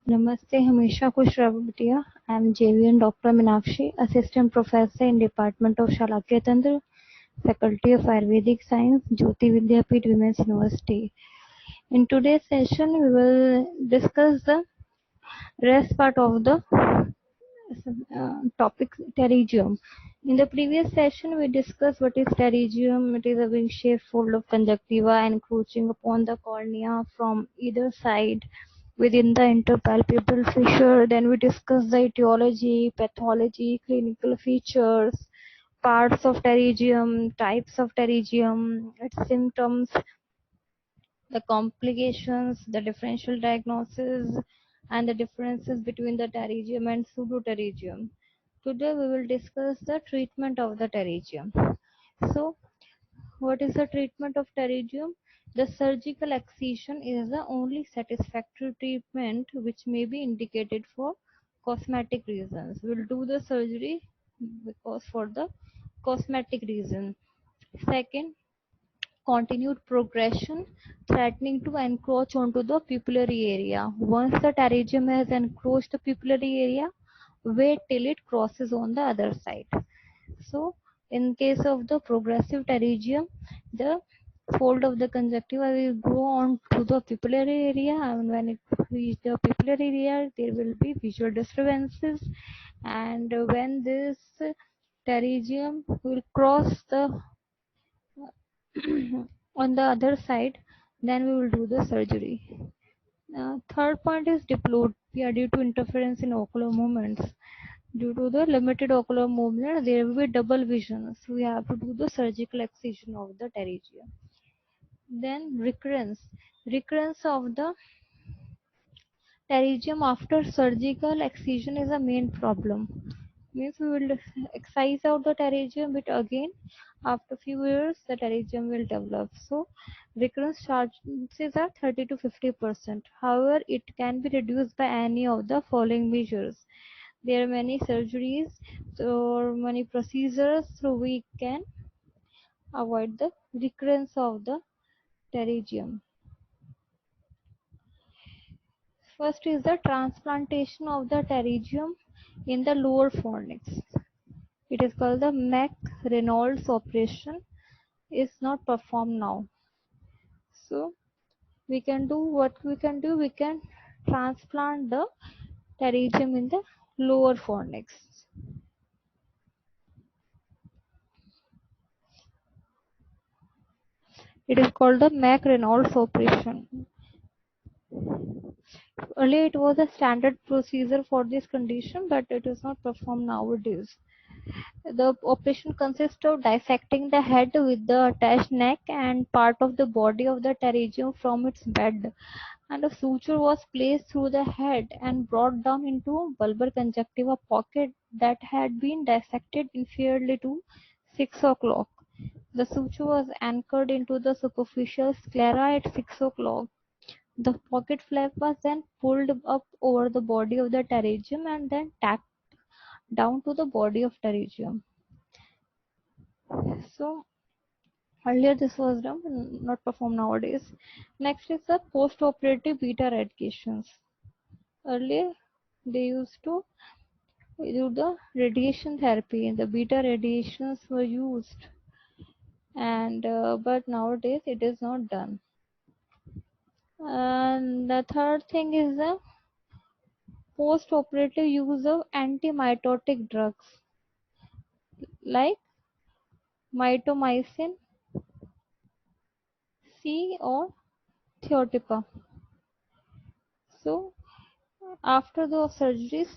Namaste, Hamisha Kushravatiya. I am JVN Dr. Minakshi, Assistant Professor in Department of Shalakya Tantra, Faculty of Ayurvedic Science, Jyoti Vidyapeeth Women's University. In today's session, we will discuss the rest part of the topic pterygium. In the previous session, we discussed what is pterygium. It is a wing-shaped fold of conjunctiva encroaching upon the cornea from either side within the interpalpebral fissure. Then we discussed the etiology, pathology, clinical features, parts of pterygium, types of pterygium, its symptoms, the complications, the differential diagnosis, and the differences between the pterygium and pseudopterygium. Today we will discuss the treatment of the pterygium. So, what is the treatment of pterygium? The surgical excision is the only satisfactory treatment which may be indicated for cosmetic reasons. We'll do the surgery because for the cosmetic reason. Second, continued progression threatening to encroach onto the pupillary area. Once the pterygium has encroached the pupillary area, wait till it crosses on the other side. So, in case of the progressive pterygium, the fold of the conjunctiva will go on to the pupillary area, and when it reaches the pupillary area, there will be visual disturbances, and when this pterygium will cross the on the other side, then we will do the surgery. Third point is diplopia due to interference in ocular movements. Due to the limited ocular movement, there will be double vision. So we have to do the surgical excision of the pterygium. Then recurrence. Recurrence of the pterygium after surgical excision is a main problem. Means we will excise out the pterygium, but again after few years the pterygium will develop. So recurrence chances are 30 to 50%. However, it can be reduced by any of the following measures. There are many surgeries or many procedures so we can avoid the recurrence of the pterygium. First is the transplantation of the pterygium in the lower fornix. It is called the Mac-Reynolds operation. Is not performed now. So we can do what we can do. We can transplant the pterygium in the lower fornix. It is called the Mac-Reynolds operation. Earlier it was a standard procedure for this condition, but it is not performed nowadays. The operation consists of dissecting the head with the attached neck and part of the body of the pterygium from its bed, and a suture was placed through the head and brought down into a bulbar conjunctiva pocket that had been dissected inferiorly to 6 o'clock. The suture was anchored into the superficial sclera at 6 o'clock. The pocket flap was then pulled up over the body of the pterygium and then tacked down to the body of pterygium. So earlier this was done, not performed nowadays. Next is the post-operative beta radiations. Earlier they used to do the radiation therapy and the beta radiations were used, and but nowadays it is not done. And the third thing is the post-operative use of antimitotic drugs like mitomycin C or Thiotepa. So after the surgeries,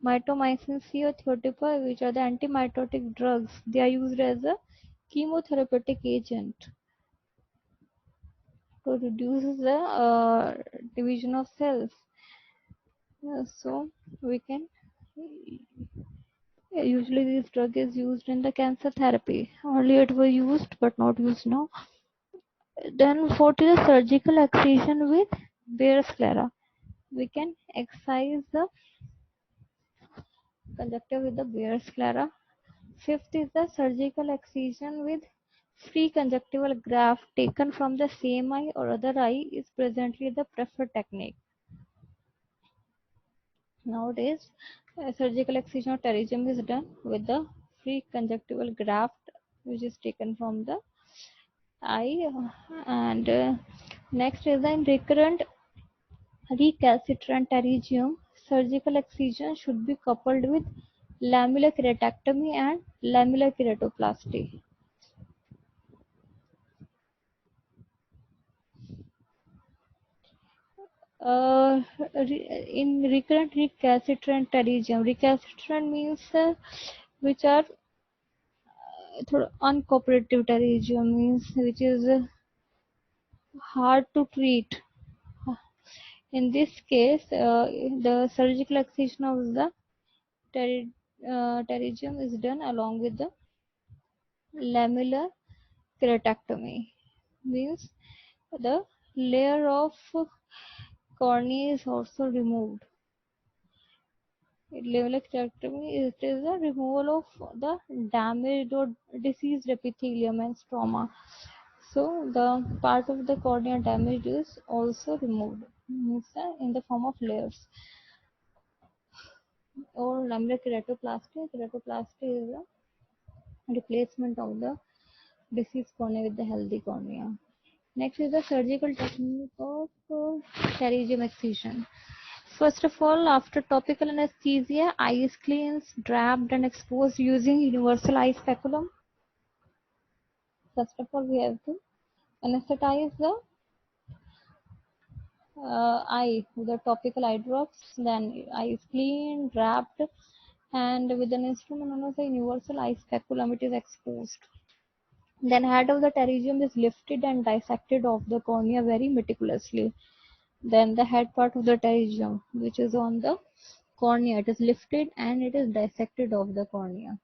mitomycin C or Thiotepa, which are the antimitotic drugs, they are used as a chemotherapeutic agent to reduce the division of cells. So we can usually this drug is used in the cancer therapy. Earlier it was used but not used now. Then for the surgical excision with bare sclera, we can excise the conjunctiva with the bare sclera. Fifth is the surgical excision with free conjunctival graft taken from the same eye or other eye is presently the preferred technique. Nowadays, surgical excision of pterygium is done with the free conjunctival graft, which is taken from the eye. And next is the recurrent recalcitrant pterygium. Surgical excision should be coupled with lamellar keratectomy and lamellar keratoplasty. uh, in recurrent recalcitrant pterygium, recalcitrant means which are uncooperative pterygium, means which is hard to treat. In this case, the surgical excision of the pterygium is done along with the lamellar keratectomy, means the layer of cornea is also removed. Lamellar keratectomy is the removal of the damaged or diseased epithelium and stroma. So the part of the cornea damaged is also removed, means in the form of layers. Or lamellar keratoplasty. Keratoplasty is a replacement of the diseased cornea with the healthy cornea. Next is the surgical technique of pterygium excision. First of all, after topical anesthesia, eye is cleansed, draped and exposed using universal eye speculum. First of all, we have to anesthetize the eye with the topical eye drops. Then eye is cleaned, wrapped, and with an instrument known as the universal eye speculum, it is exposed. Then head of the pterygium is lifted and dissected off the cornea very meticulously. Then the head part of the pterygium, which is on the cornea, it is lifted and it is dissected off the cornea.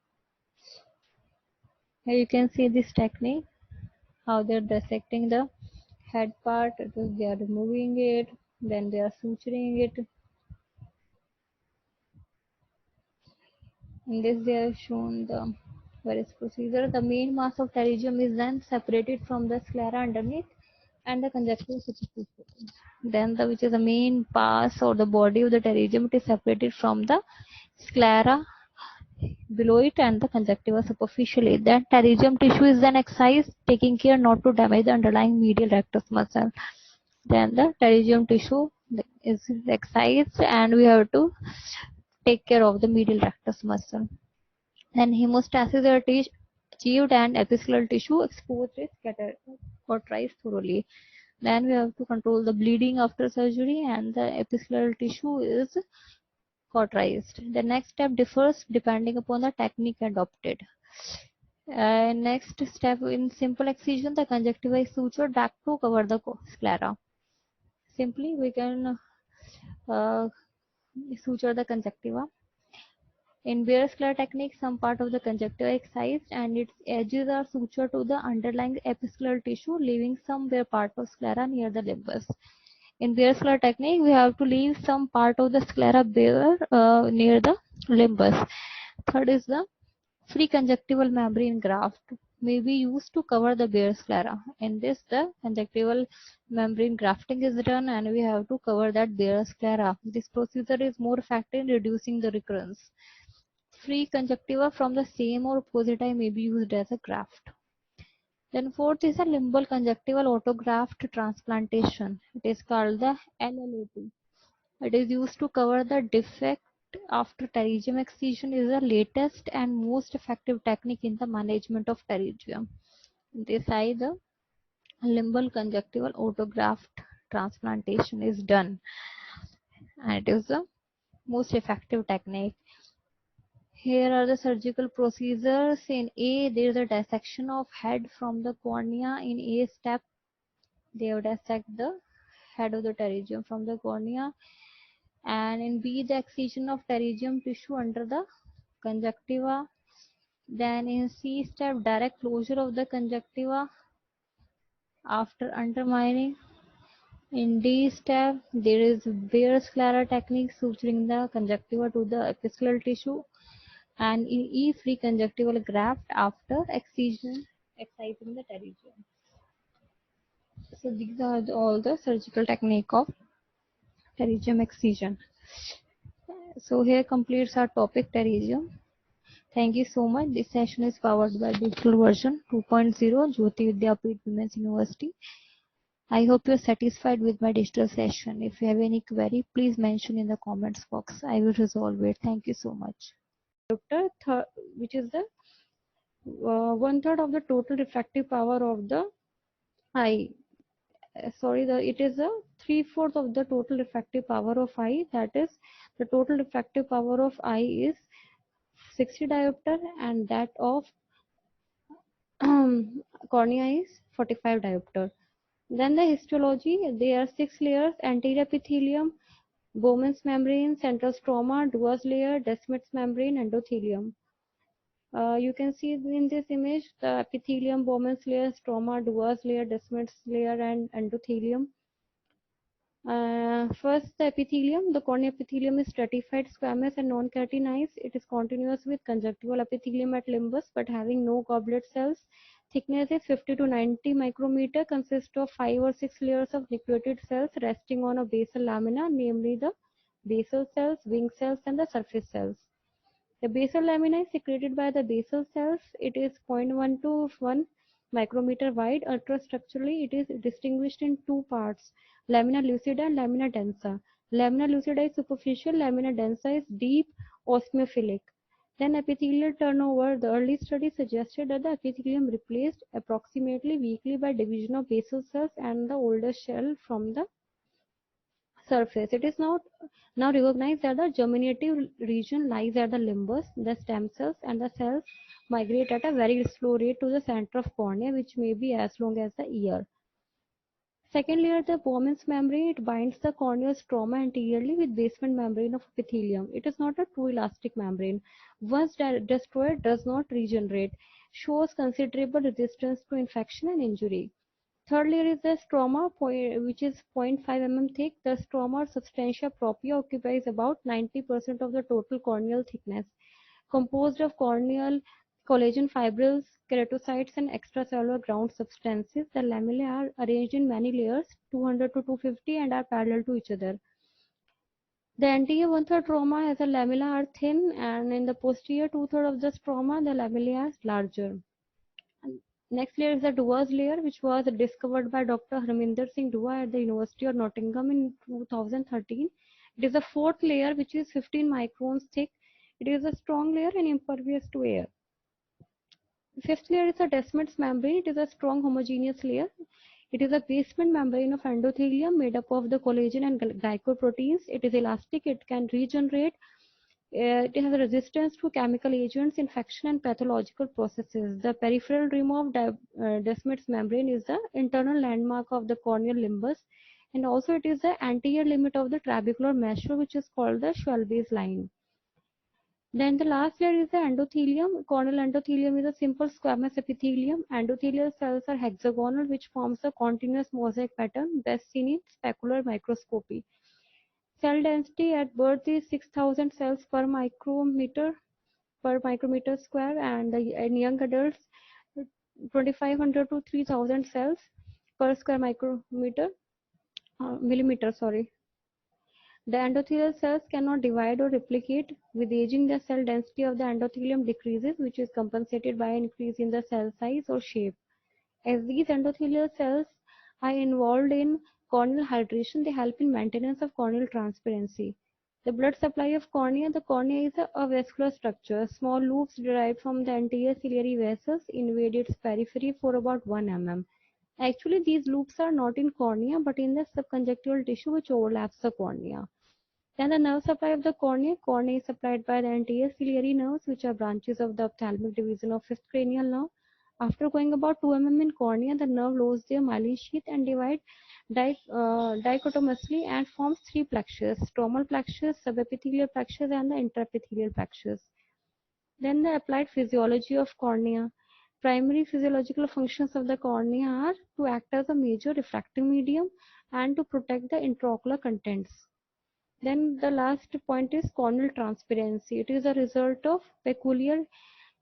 Here you can see this technique, how they are dissecting the head part. They are removing it, then they are suturing it. In this they have shown the various procedure. The main mass of pterygium is then separated from the sclera underneath and the conjunctiva superficial. Then the which is the main pass or the body of the pterygium, it is separated from the sclera below it and the conjunctiva superficially. Then pterygium tissue is then excised, taking care not to damage the underlying medial rectus muscle. Then the pterygium tissue is excised and we have to take care of the medial rectus muscle. Then hemostasis is achieved and epithelial tissue exposed is cauterized thoroughly. Then we have to control the bleeding after surgery and the epithelial tissue is cauterized. The next step differs depending upon the technique adopted. Next step, in simple excision, the conjunctiva is sutured back to cover the sclera. Simply we can uh, suture the conjunctiva. In bare sclera technique, some part of the conjunctiva is excised and its edges are sutured to the underlying epithelial tissue, leaving some bare part of sclera near the limbus. In bare sclera technique, we have to leave some part of the sclera bare near the limbus. Third is the free conjunctival membrane graft may be used to cover the bare sclera. In this, the conjunctival membrane grafting is done and we have to cover that bare sclera. This procedure is more effective in reducing the recurrence. Free conjunctiva from the same or opposite eye may be used as a graft. Then fourth is a limbal conjunctival autograft transplantation. It is called the LLAT. It is used to cover the defect after pterygium excision. Is the latest and most effective technique in the management of pterygium. This eye, the limbal conjunctival autograft transplantation is done and it is the most effective technique. Here are the surgical procedures. In A, there is a dissection of head from the cornea. In A step, they will dissect the head of the pterygium from the cornea. And in B, the excision of pterygium tissue under the conjunctiva. Then in C step, direct closure of the conjunctiva after undermining. In D step, there is bare sclera technique, suturing the conjunctiva to the epithelial tissue. And in E, free conjunctival graft after excision, excising the pterygium. So these are all the surgical technique of pterygium excision. So here completes our topic pterygium. Thank you so much. This session is powered by digital version 2.0 Jyoti Vidyapeeth Women's University. I hope you're satisfied with my digital session. If you have any query, please mention in the comments box. I will resolve it. Thank you so much. Which is the 1/3 of the total refractive power of the eye. It is a 3/4 of the total refractive power of eye. That is, the total refractive power of eye is 60 diopter, and that of cornea is 45 diopter. Then the histology, there are 6 layers: anterior epithelium, Bowman's membrane, central stroma, Dua's layer, Descemet's membrane, endothelium. You can see in this image the epithelium, Bowman's layer, stroma, Dua's layer, Descemet's layer, and endothelium. First, the epithelium. The cornea epithelium is stratified, squamous, and non-keratinized. It is continuous with conjunctival epithelium at limbus, but having no goblet cells. Thickness is 50 to 90 micrometer. Consists of 5 or 6 layers of nucleated cells resting on a basal lamina, namely the basal cells, wing cells, and the surface cells. The basal lamina is secreted by the basal cells. It is 0.1 to 1 micrometer wide. Ultrastructurally, it is distinguished in two parts: lamina lucida and lamina densa. Lamina lucida is superficial, lamina densa is deep osmophilic. Then epithelial turnover. The early study suggested that the epithelium replaced approximately weekly by division of basal cells and the older shell from the surface. It is now recognized that the germinative region lies at the limbus. The stem cells and the cells migrate at a very slow rate to the center of cornea, which may be as long as the ear. Second layer, the Bowman's membrane. It binds the corneal stroma anteriorly with basement membrane of epithelium. It is not a true elastic membrane. Once destroyed, does not regenerate. Shows considerable resistance to infection and injury. Third layer is the stroma, which is 0.5 mm thick. The stroma or substantia propria occupies about 90% of the total corneal thickness, composed of corneal collagen fibrils, keratocytes, and extracellular ground substances. The lamellae are arranged in many layers, 200 to 250, and are parallel to each other. The anterior 1/3 stroma has a lamella are thin, and in the posterior 2/3 of the stroma, the lamellae are larger. Next layer is the Dua's layer, which was discovered by Dr. Harminder Singh Dua at the University of Nottingham in 2013. It is the fourth layer, which is 15 microns thick. It is a strong layer and impervious to air. Fifth layer is the Descemet's membrane. It is a strong homogeneous layer. It is a basement membrane of endothelium made up of the collagen and glycoproteins. It is elastic. It can regenerate. It has a resistance to chemical agents, infection, and pathological processes. The peripheral rim of Descemet's membrane is the internal landmark of the corneal limbus, and also it is the anterior limit of the trabecular measure, which is called the Schwalbe's line. Then the last layer is the endothelium. Corneal endothelium is a simple squamous epithelium. Endothelial cells are hexagonal, which forms a continuous mosaic pattern, best seen in specular microscopy. Cell density at birth is 6,000 cells per micrometer square, and in young adults 2,500 to 3,000 cells per square millimeter. The endothelial cells cannot divide or replicate. With aging, the cell density of the endothelium decreases, which is compensated by an increase in the cell size or shape. As these endothelial cells are involved in corneal hydration, they help in maintenance of corneal transparency. The blood supply of cornea. The cornea is a avascular structure. Small loops derived from the anterior ciliary vessels invade its periphery for about 1 mm. Actually, these loops are not in cornea, but in the subconjunctival tissue which overlaps the cornea. Then the nerve supply of the cornea. Cornea is supplied by the anterior ciliary nerves, which are branches of the ophthalmic division of fifth cranial nerve. After going about 2 mm in cornea, the nerve loses their myelin sheath and divide dichotomously and forms three plexus: stromal plexus, subepithelial plexus, and the intraepithelial plexus. Then the applied physiology of cornea. Primary physiological functions of the cornea are to act as a major refractive medium and to protect the intraocular contents. Then the last point is corneal transparency. It is a result of peculiar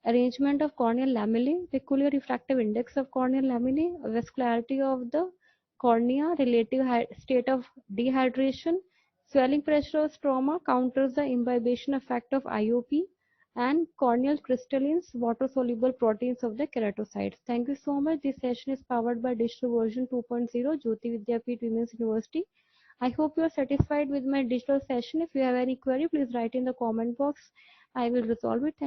arrangement of corneal lamellae, peculiar refractive index of corneal lamellae, vascularity of the cornea, relative state of dehydration, Swelling pressure or trauma counters the imbibition effect of IOP and corneal crystallines, water-soluble proteins of the keratocytes. Thank you so much. This session is powered by Digital Version 2.0, Jyoti Vidyapeeth Women's University. I hope you are satisfied with my digital session. If you have any query, please write in the comment box. I will resolve it. Thank